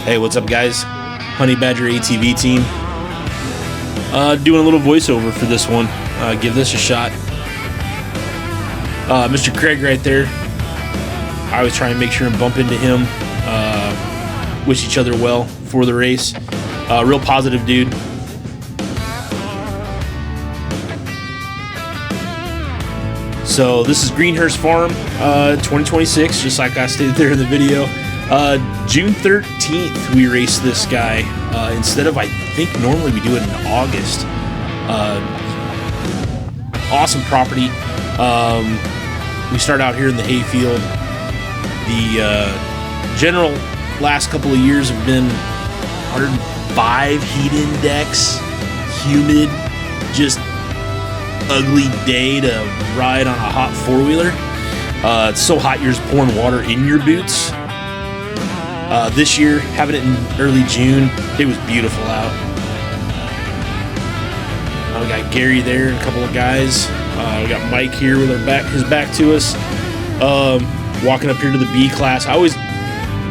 Hey, what's up, guys? Honey Badger ATV team. Doing a little voiceover for this one. Give this a shot. Mr. Craig right there. I always try and make sure and bump into him. Wish each other well for the race. Real positive dude. So this is Greenhurst Farm 2026, just like I stated there in the video. June 13th we raced this guy instead of, I think normally we do it in August. Awesome property. We start out here in the hayfield. The general last couple of years have been 105 heat index, humid, just ugly day to ride on a hot four-wheeler. It's so hot you're just pouring water in your boots. This year, having it in early June, it was beautiful out. We got Gary there and a couple of guys. We got Mike here with his back to us. Walking up here to the B class. I always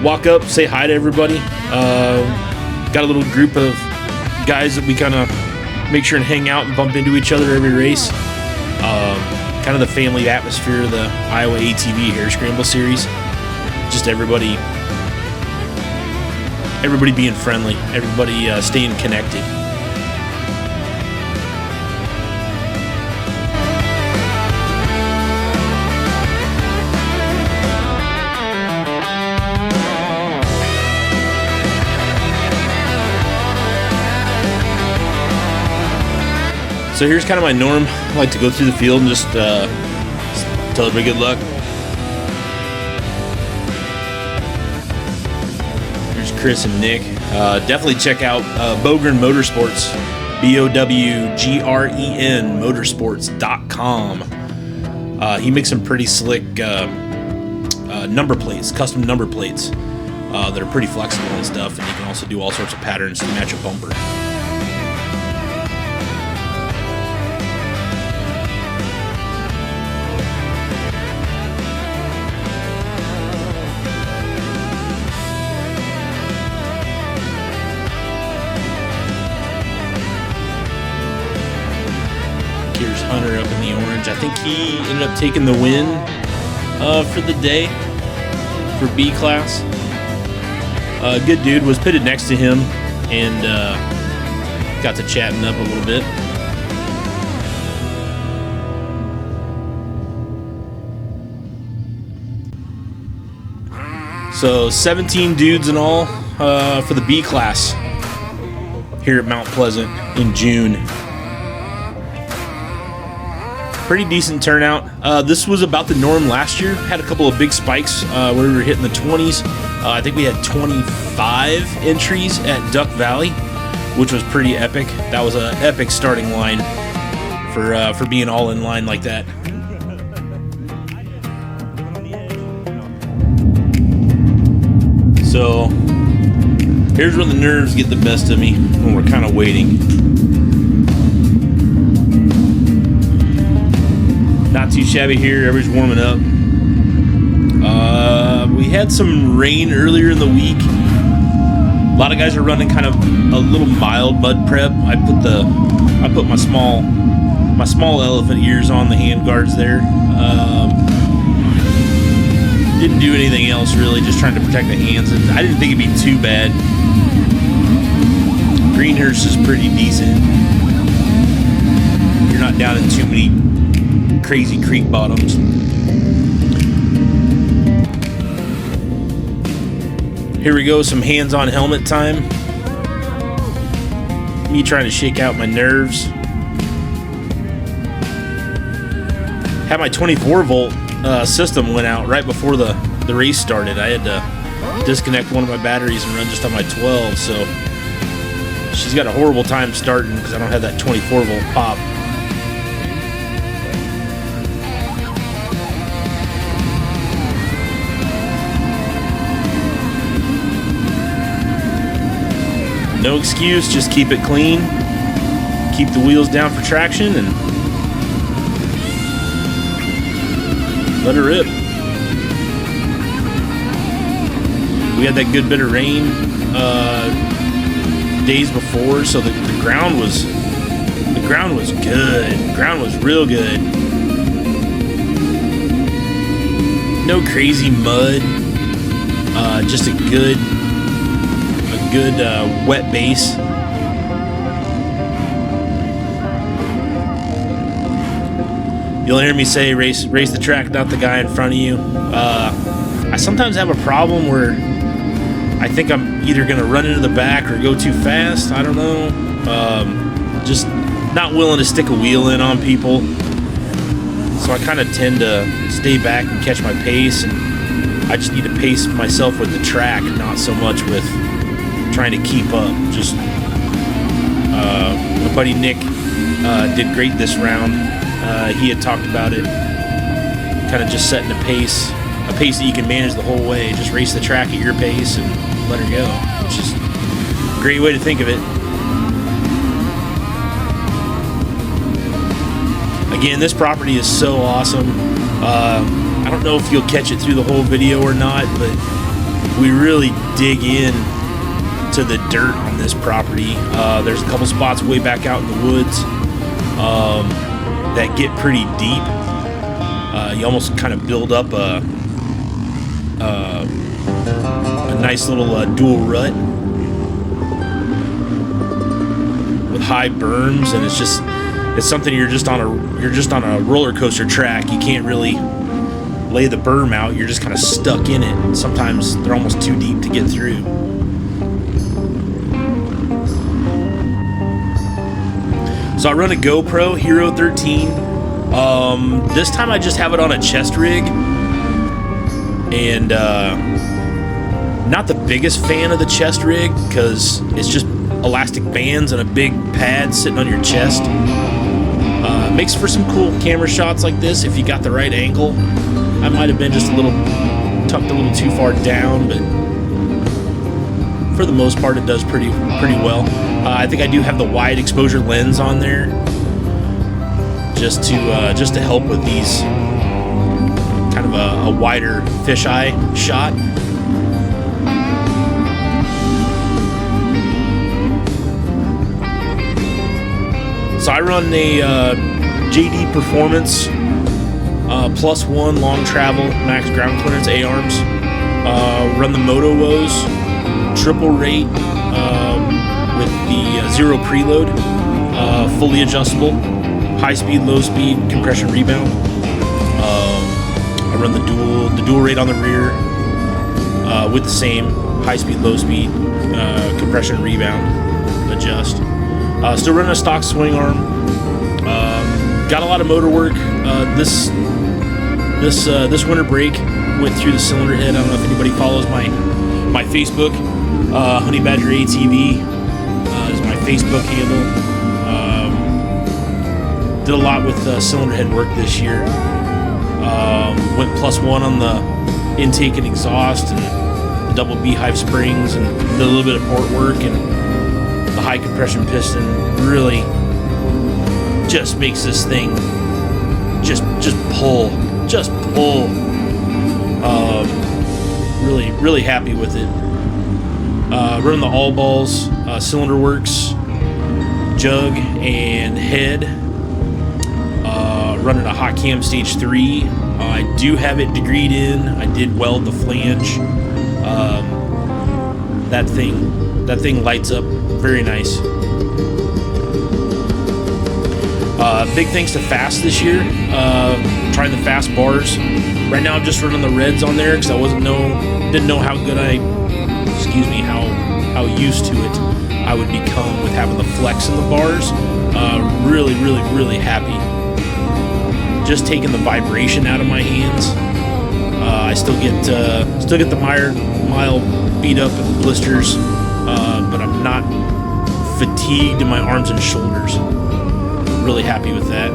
walk up, say hi to everybody. Got a little group of guys that we kind of make sure and hang out and bump into each other every race. Kind of the family atmosphere of the Iowa ATV Hare Scramble Series. Just everybody being friendly, everybody staying connected. So here's kind of my norm. I like to go through the field and just tell everybody good luck. Here's Chris and Nick. Definitely check out Bogren Motorsports, BOWGREN Motorsports.com. He makes some pretty slick number plates, custom number plates that are pretty flexible and stuff, and you can also do all sorts of patterns to match a bumper. Here's Hunter up in the orange. I think he ended up taking the win for the day for B class. Good dude. Was pitted next to him and got to chatting up a little bit. So 17 dudes in all for the B class here at Mount Pleasant in June. Pretty decent turnout. This was about the norm last year. Had a couple of big spikes where we were hitting the 20s. I think we had 25 entries at Duck Valley, which was pretty epic. That was an epic starting line for being all in line like that. So here's where the nerves get the best of me when we're kind of waiting. Not too shabby here. Everybody's warming up. We had some rain earlier in the week. A lot of guys are running kind of a little mild mud prep. I put my small elephant ears on, the hand guards there. Didn't do anything else really. Just trying to protect the hands, and I didn't think it'd be too bad. Greenhurst is pretty decent. You're not down in too many crazy creek bottoms. Here we go, some hands-on helmet time. Me trying to shake out my nerves. Had my 24-volt system went out right before the race started. I had to disconnect one of my batteries and run just on my 12, so she's got a horrible time starting because I don't have that 24-volt pop. No excuse, just keep it clean, keep the wheels down for traction, and let her rip. We had that good bit of rain days before, so the ground was good. The ground was real good. No crazy mud. Just a good wet base. You'll hear me say race the track, not the guy in front of you. I sometimes have a problem where I think I'm either going to run into the back or go too fast. I don't know. Just not willing to stick a wheel in on people. So I kind of tend to stay back and catch my pace. And I just need to pace myself with the track, not so much with trying to keep up. Just my buddy Nick did great this round. He had talked about it, kind of just setting a pace that you can manage the whole way. Just race the track at your pace and let her go. It's just a great way to think of it. Again, this property is so awesome. I don't know if you'll catch it through the whole video or not, but we really dig in to the dirt on this property. There's a couple spots way back out in the woods that get pretty deep. You almost kind of build up a nice little dual rut with high berms, and it's something you're just on a roller coaster track. You can't really lay the berm out. You're just kind of stuck in it. Sometimes they're almost too deep to get through. So I run a GoPro Hero 13. This time I just have it on a chest rig, and not the biggest fan of the chest rig because it's just elastic bands and a big pad sitting on your chest. Makes for some cool camera shots like this if you got the right angle. I might have been just tucked a little too far down, but for the most part it does pretty well. I think I do have the wide exposure lens on there just to help with these kind of a wider fisheye shot. So I run a JD Performance +1 long travel max ground clearance A-arms. Run the Moto Woes triple rate with the zero preload, fully adjustable, high speed, low speed, compression rebound. I run the dual rate on the rear with the same high speed, low speed, compression rebound adjust. Still running a stock swing arm. Got a lot of motor work. This winter break went through the cylinder head. I don't know if anybody follows my Facebook. Honey Badger ATV is my Facebook handle. Did a lot with cylinder head work this year. Went +1 on the intake and exhaust and the double beehive springs, and did a little bit of port work, and the high compression piston really just makes this thing just pull. Really happy with it. Running the all balls, cylinder works, jug and head. Running a hot cam stage 3. I do have it degreed in. I did weld the flange. That thing lights up very nice. Big thanks to Fast this year. Trying the Fast bars. Right now I'm just running the reds on there because I didn't know how good how used to it I would become with having the flex in the bars. Really happy. Just taking the vibration out of my hands. I still get the mile beat up and blisters, but I'm not fatigued in my arms and shoulders. Really happy with that.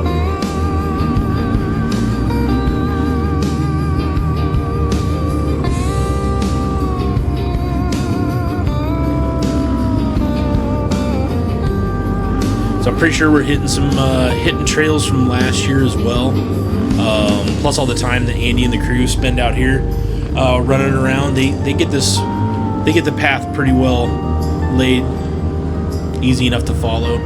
So I'm Pretty sure we're hitting some hitting trails from last year as well. Plus all the time that Andy and the crew spend out here running around. They get the path pretty well laid, easy enough to follow.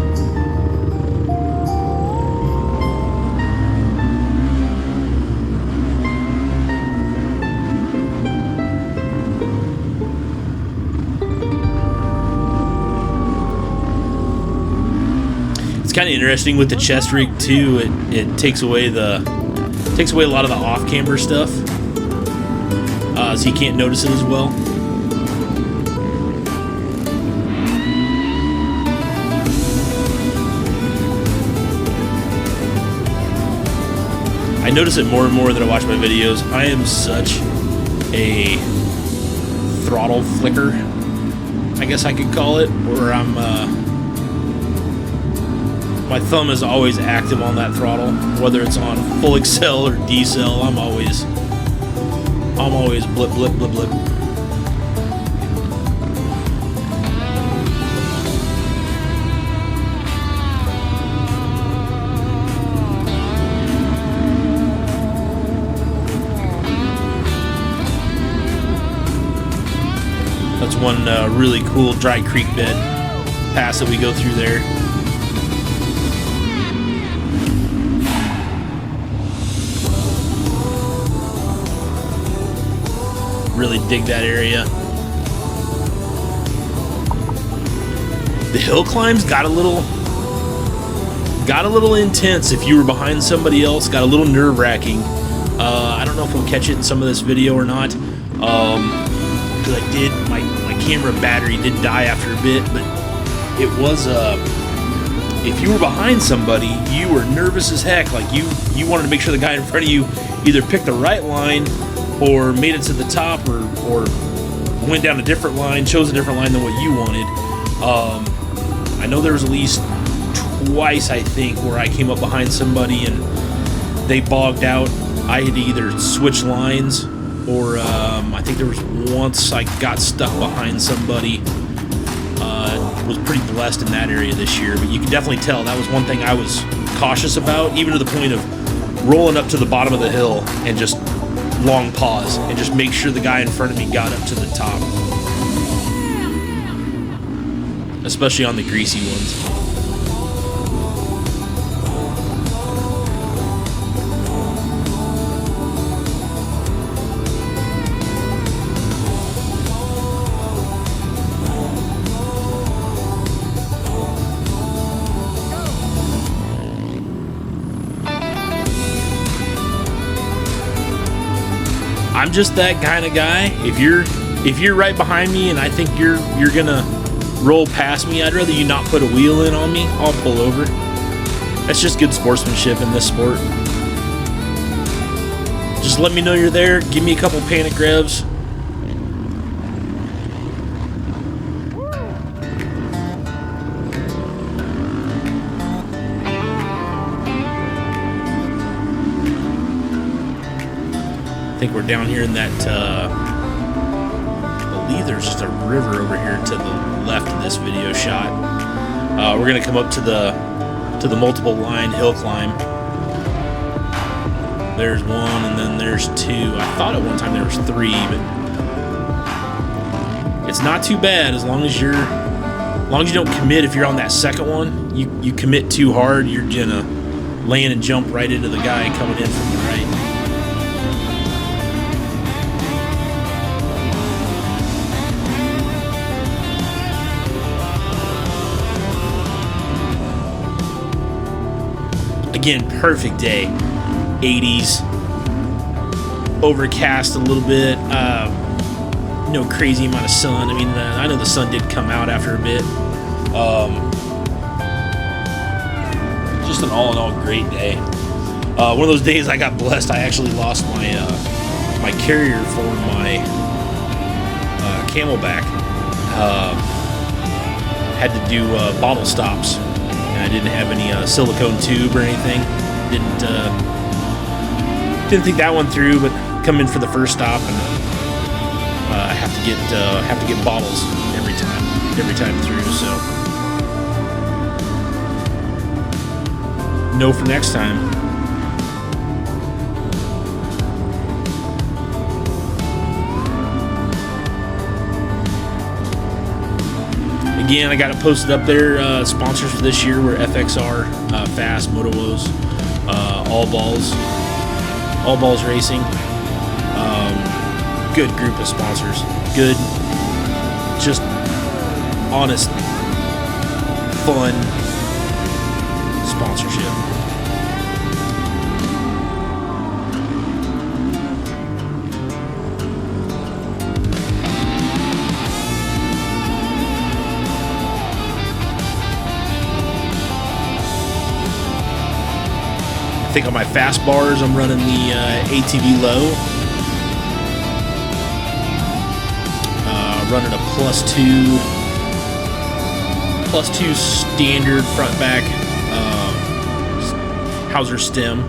It's kind of interesting with the chest rig too. It takes away a lot of the off-camber stuff, so you can't notice it as well. I notice it more and more that I watch my videos. I am such a throttle flicker, I guess I could call it, where I'm my thumb is always active on that throttle, whether it's on full accel or decel. I'm always blip blip blip blip. That's one really cool dry creek bed pass that we go through there. Really dig that area. The hill climbs got a little intense if you were behind somebody else. Got a little nerve-wracking. I don't know if we'll catch it in some of this video or not. Because my camera battery did die after a bit, but it was if you were behind somebody, you were nervous as heck. Like you wanted to make sure the guy in front of you either picked the right line or made it to the top, or went down a different line, chose a different line than what you wanted. I know there was at least twice, I think, where I came up behind somebody and they bogged out. I had to either switch lines, or I think there was once I got stuck behind somebody. Was pretty blessed in that area this year, but you can definitely tell that was one thing I was cautious about, even to the point of rolling up to the bottom of the hill and just long pause and just make sure the guy in front of me got up to the top, especially on the greasy ones. I'm just that kind of guy. If you're right behind me and I think you're gonna roll past me, I'd rather you not put a wheel in on me. I'll pull over. That's just good sportsmanship in this sport. Just let me know you're there. Give me a couple panic revs. I think we're down here in that, I believe there's just a river over here to the left of this video shot. We're going to come up to the multiple line hill climb. There's one, and then there's two. I thought at one time there was three, but it's not too bad as long as you don't commit. If you're on that second one, you commit too hard, you're gonna land and jump right into the guy coming in from the right. Again, perfect day. 80s, overcast a little bit, no crazy amount of sun. I mean, I know the sun did come out after a bit. Just an all-in-all great day. One of those days I got blessed. I actually lost my my carrier for my Camelback. Had to do bottle stops, and I didn't have any silicone tube or anything. Didn't think that one through, but come in for the first stop, and I have to get bottles every time through. So know for next time. Again, I got it posted up there. Sponsors for this year were FXR, Fast, Motovos, All Balls Racing. Good group of sponsors. Good, just honest, fun sponsorship. I think on my fast bars, I'm running the ATV low. Running a +2 standard front back Hauser stem.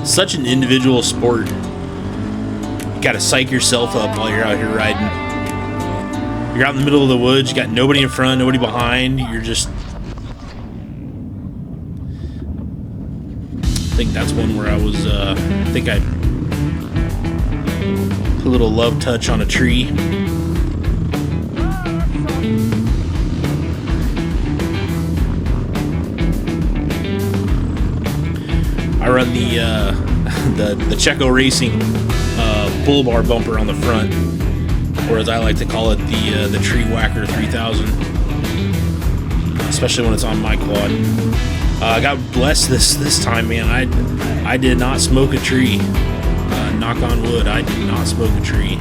Such an individual sport. You gotta psych yourself up while you're out here riding. You're out in the middle of the woods, you got nobody in front, nobody behind, you're just... I think that's one where I was, I think I put a little love touch on a tree. I run the Checo Racing bull bar bumper on the front, or as I like to call it, the Tree Whacker 3000. Especially when it's on my quad. I got blessed this time, man. I did not smoke a tree. Knock on wood, I did not smoke a tree.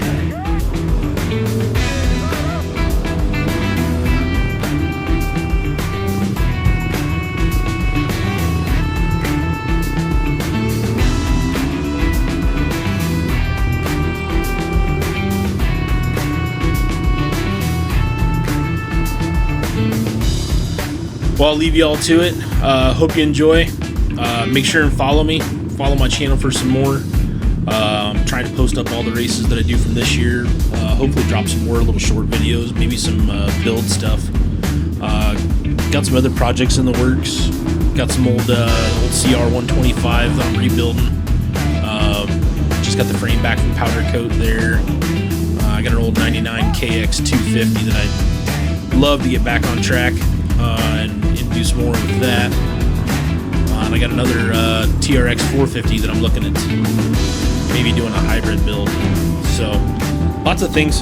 Well, I'll leave you all to it. Hope you enjoy. Make sure and follow me. Follow my channel for some more. I'm trying to post up all the races that I do from this year. Hopefully drop some more little short videos, maybe some build stuff. Got some other projects in the works. Got some old CR125 that I'm rebuilding. Just got the frame back from Powder Coat there. I got an old 99 KX250 that I'd love to get back on track. And do some more with that. And I got another TRX 450 that I'm looking at maybe doing a hybrid build. So lots of things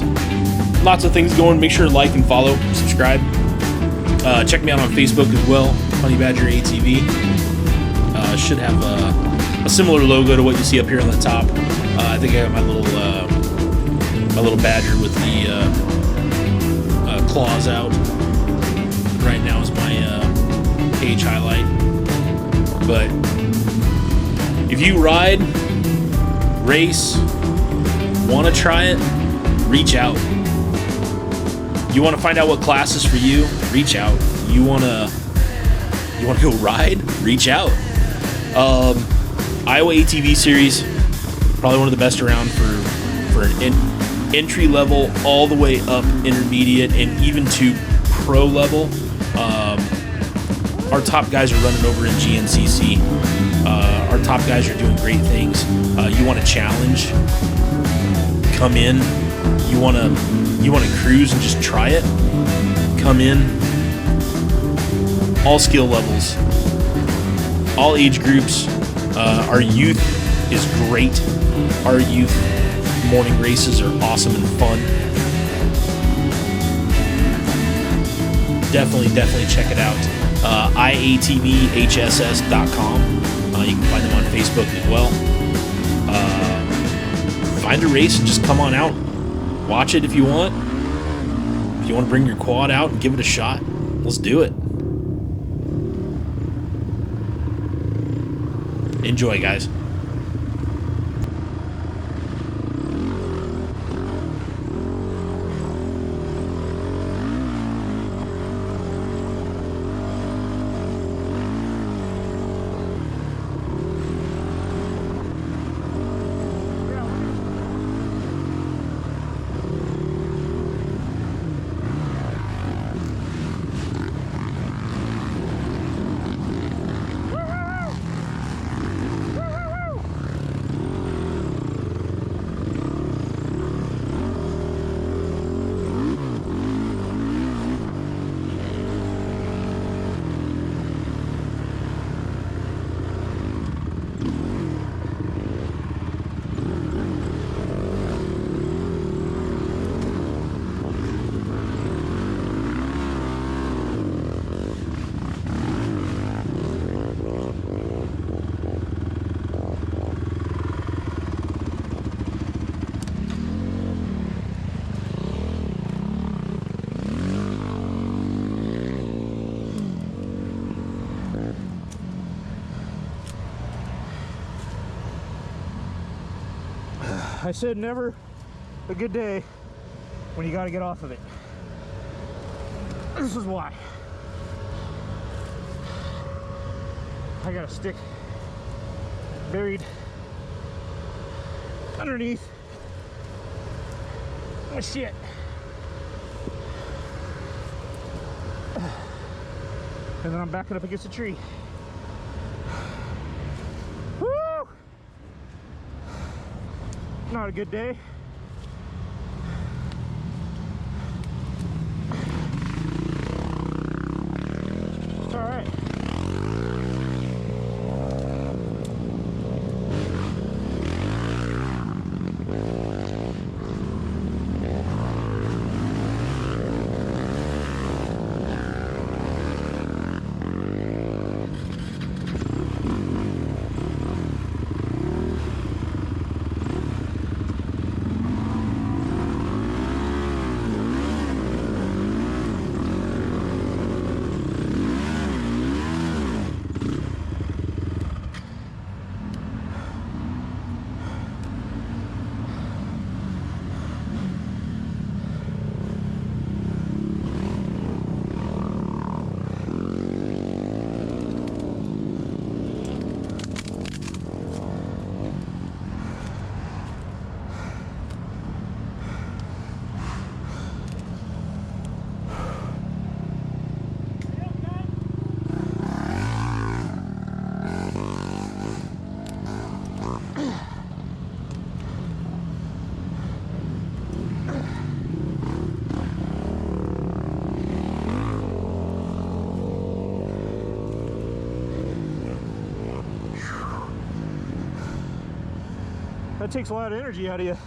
going. Make sure to like and follow, subscribe. Check me out on Facebook as well, Honey Badger ATV. Should have a similar logo to what you see up here on the top. I think I got my little badger with the claws out. Right now is my page highlight. But if you ride, race, want to try it, reach out. You want to find out what class is for you, reach out. You want to go ride, reach out. Iowa ATV series, probably one of the best around for an entry level all the way up intermediate and even to pro level. Our top guys are running over in GNCC. Our top guys are doing great things. You want to challenge? Come in. You want to cruise and just try it? Come in. All skill levels, all age groups. Our youth is great. Our youth morning races are awesome and fun. Definitely check it out. IATVHSS.com. You can find them on Facebook as well. Find a race and just come on out. Watch it if you want. If you want to bring your quad out and give it a shot, let's do it. Enjoy, guys. I said never a good day when you got to get off of it. This is why. I got a stick buried underneath my shit. And then I'm backing up against a tree. Woo! Not a good day. It's all right. That takes a lot of energy out of you.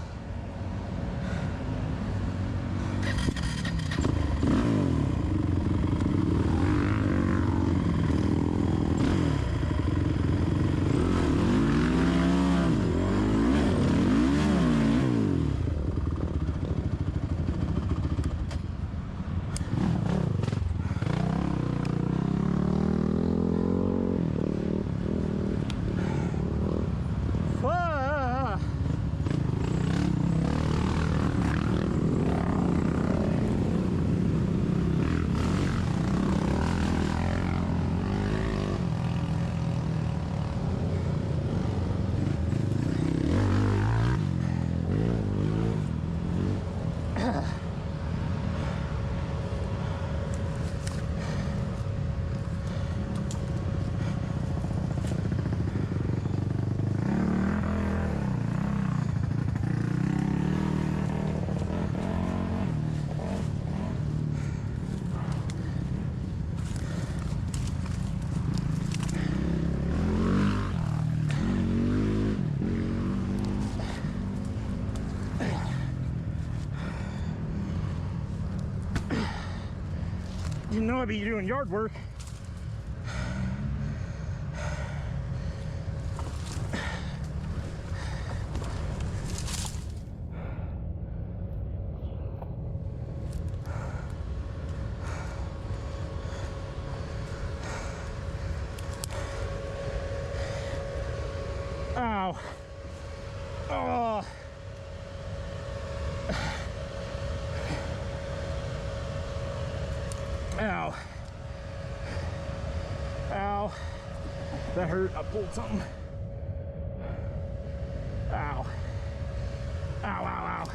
You know I'd be doing yard work. Ow. Oh. Ow. Ow. That hurt. I pulled something. Ow. Ow, ow, ow.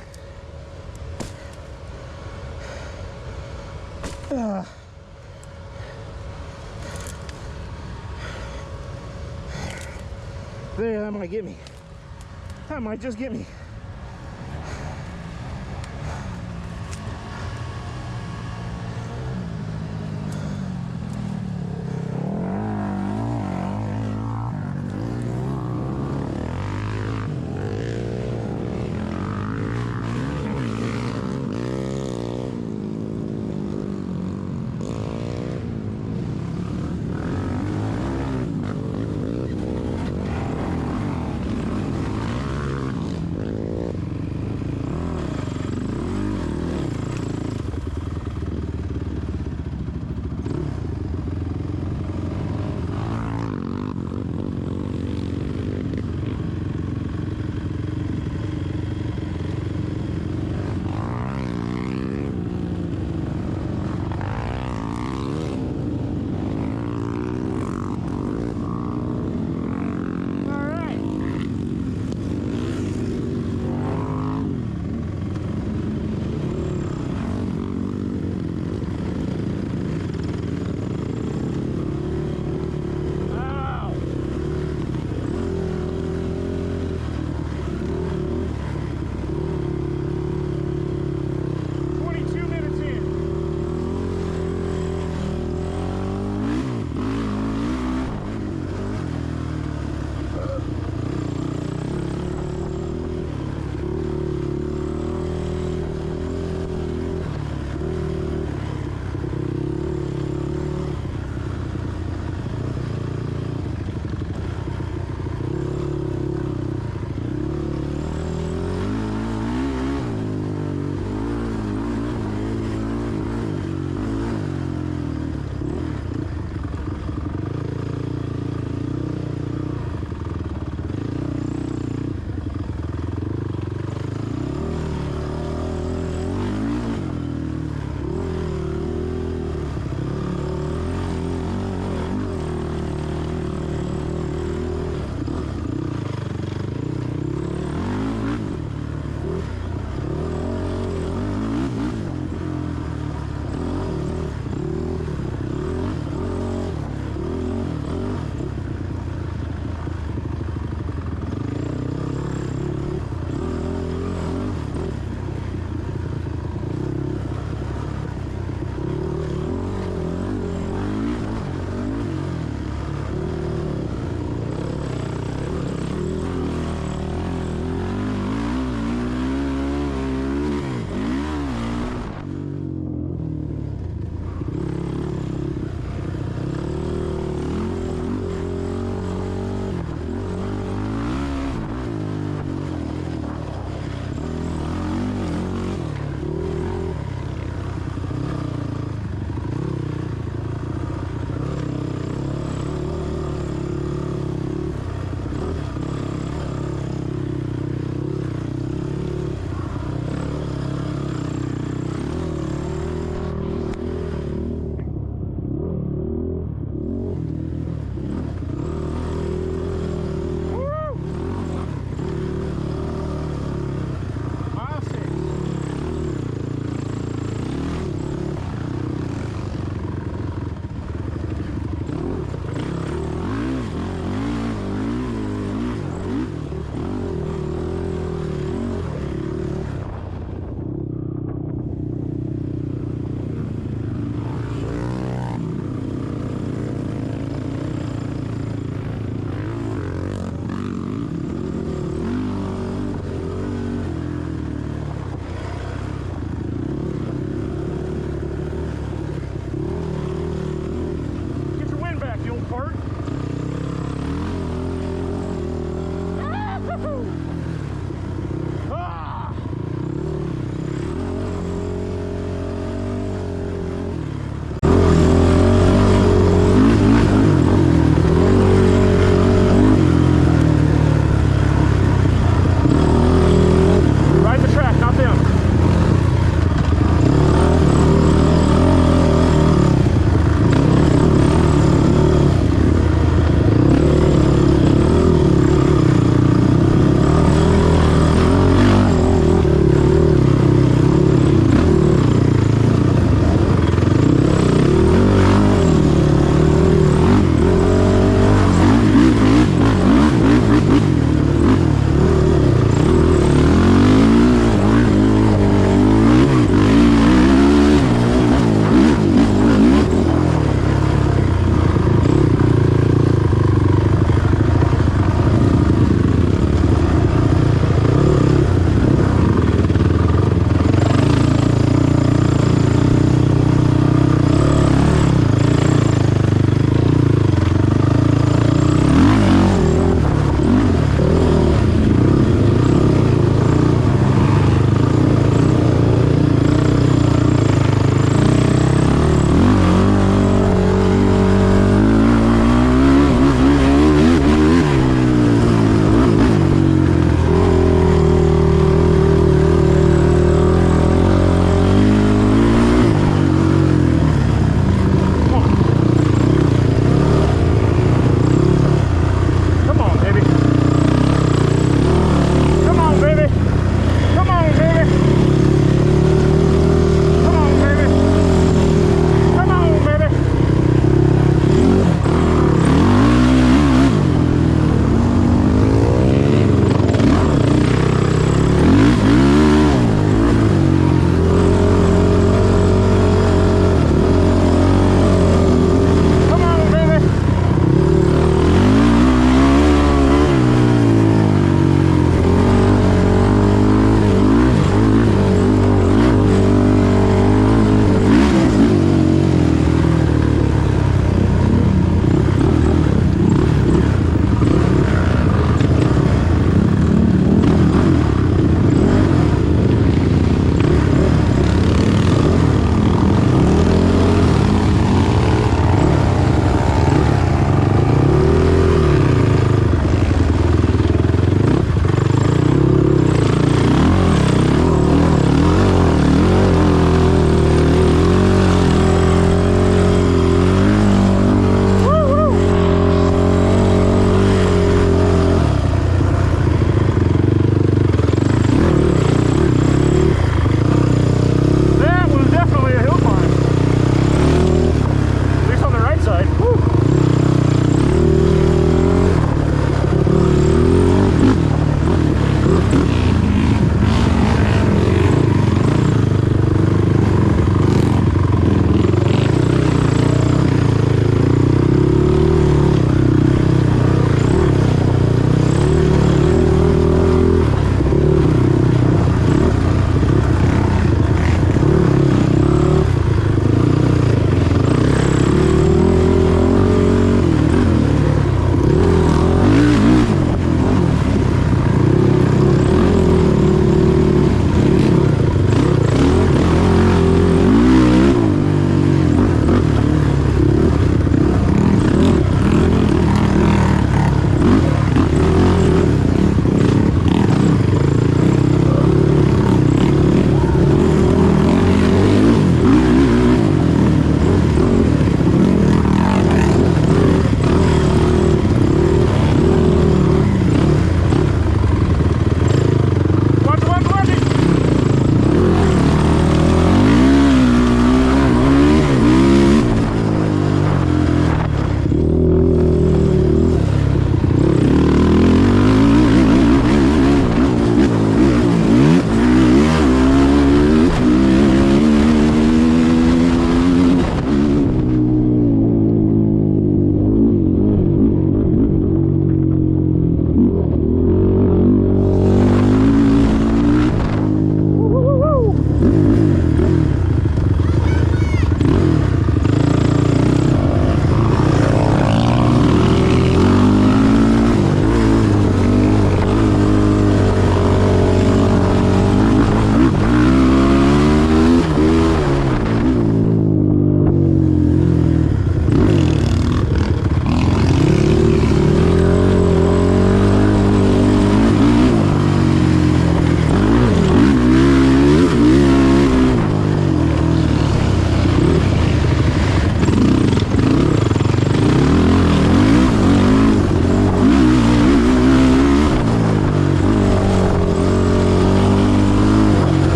There, that might get me. That might just get me.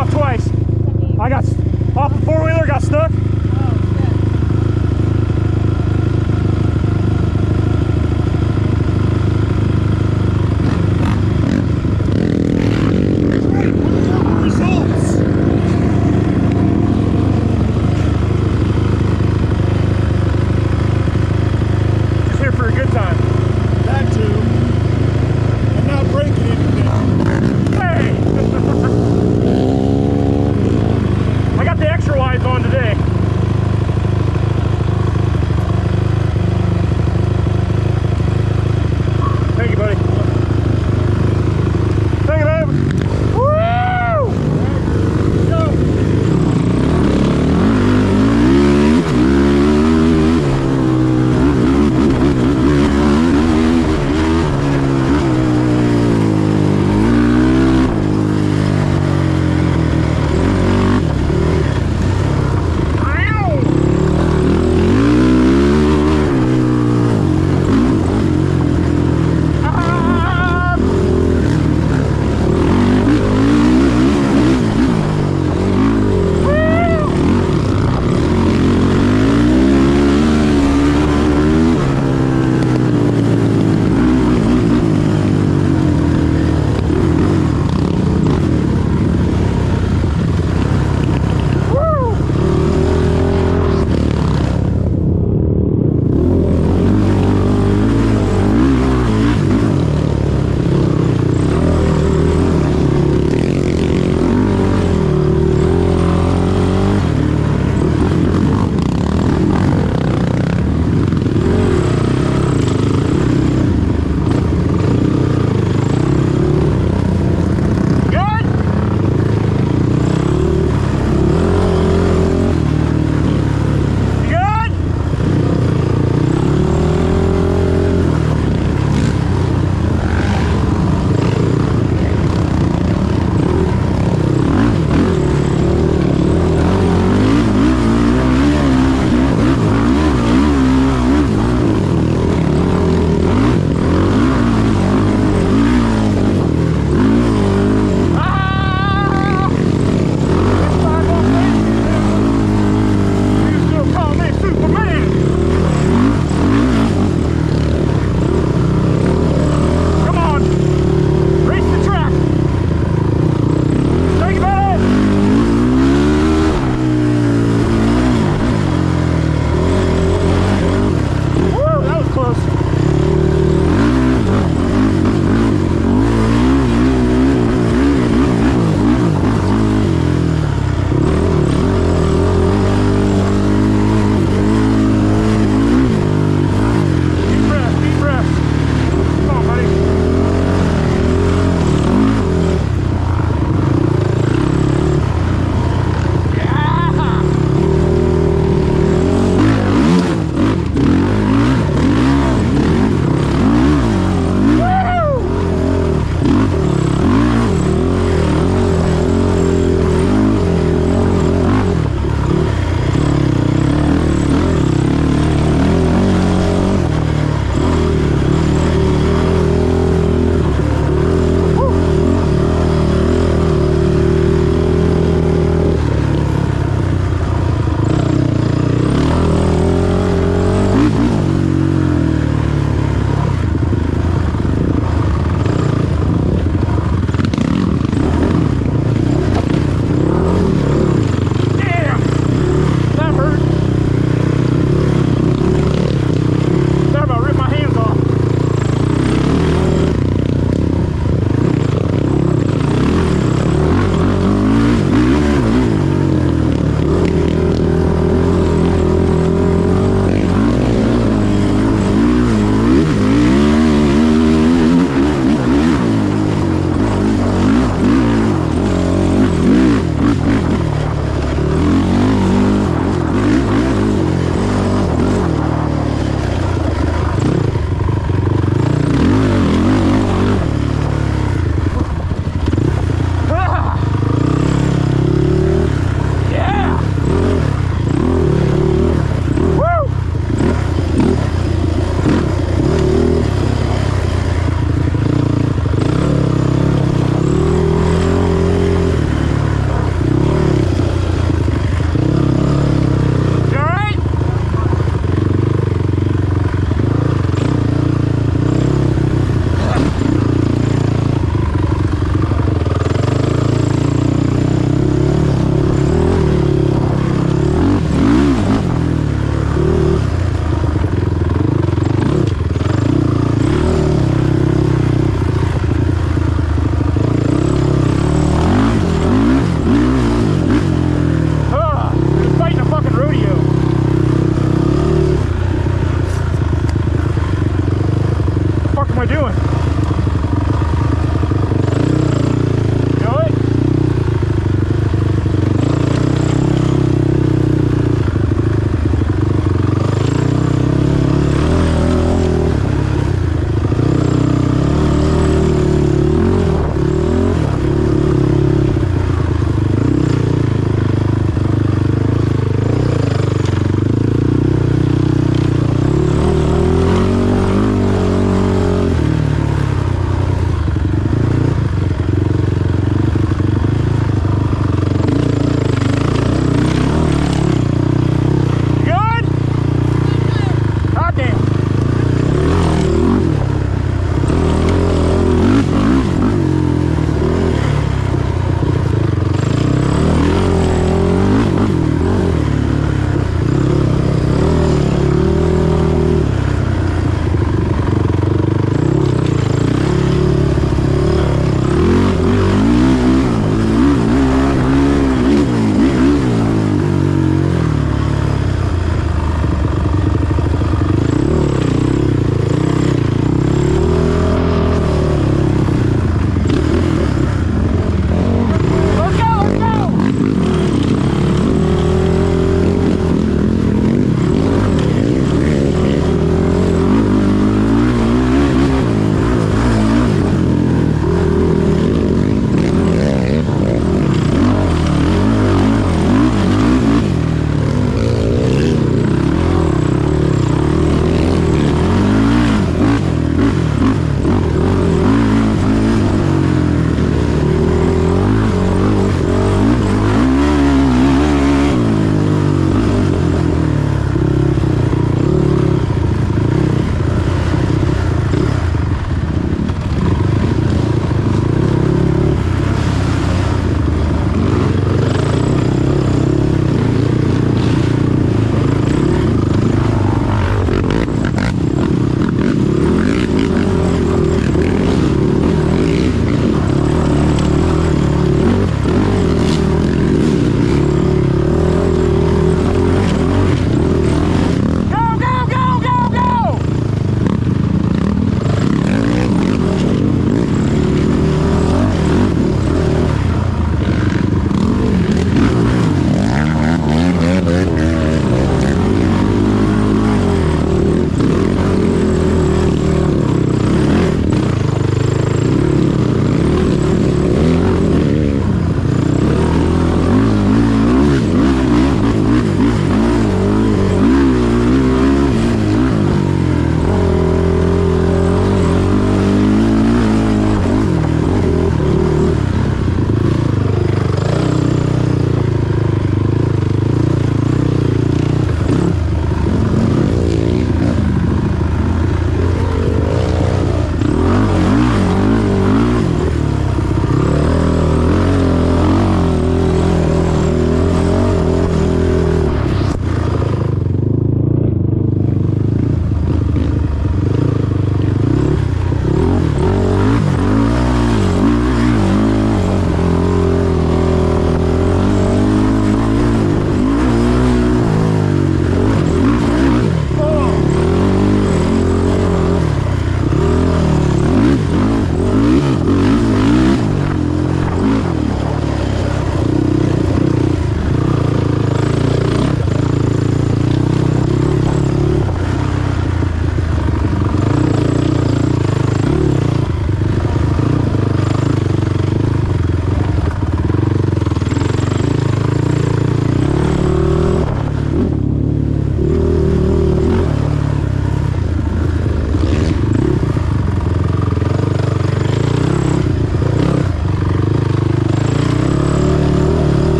off twice. I got off the four-wheeler, got stuck,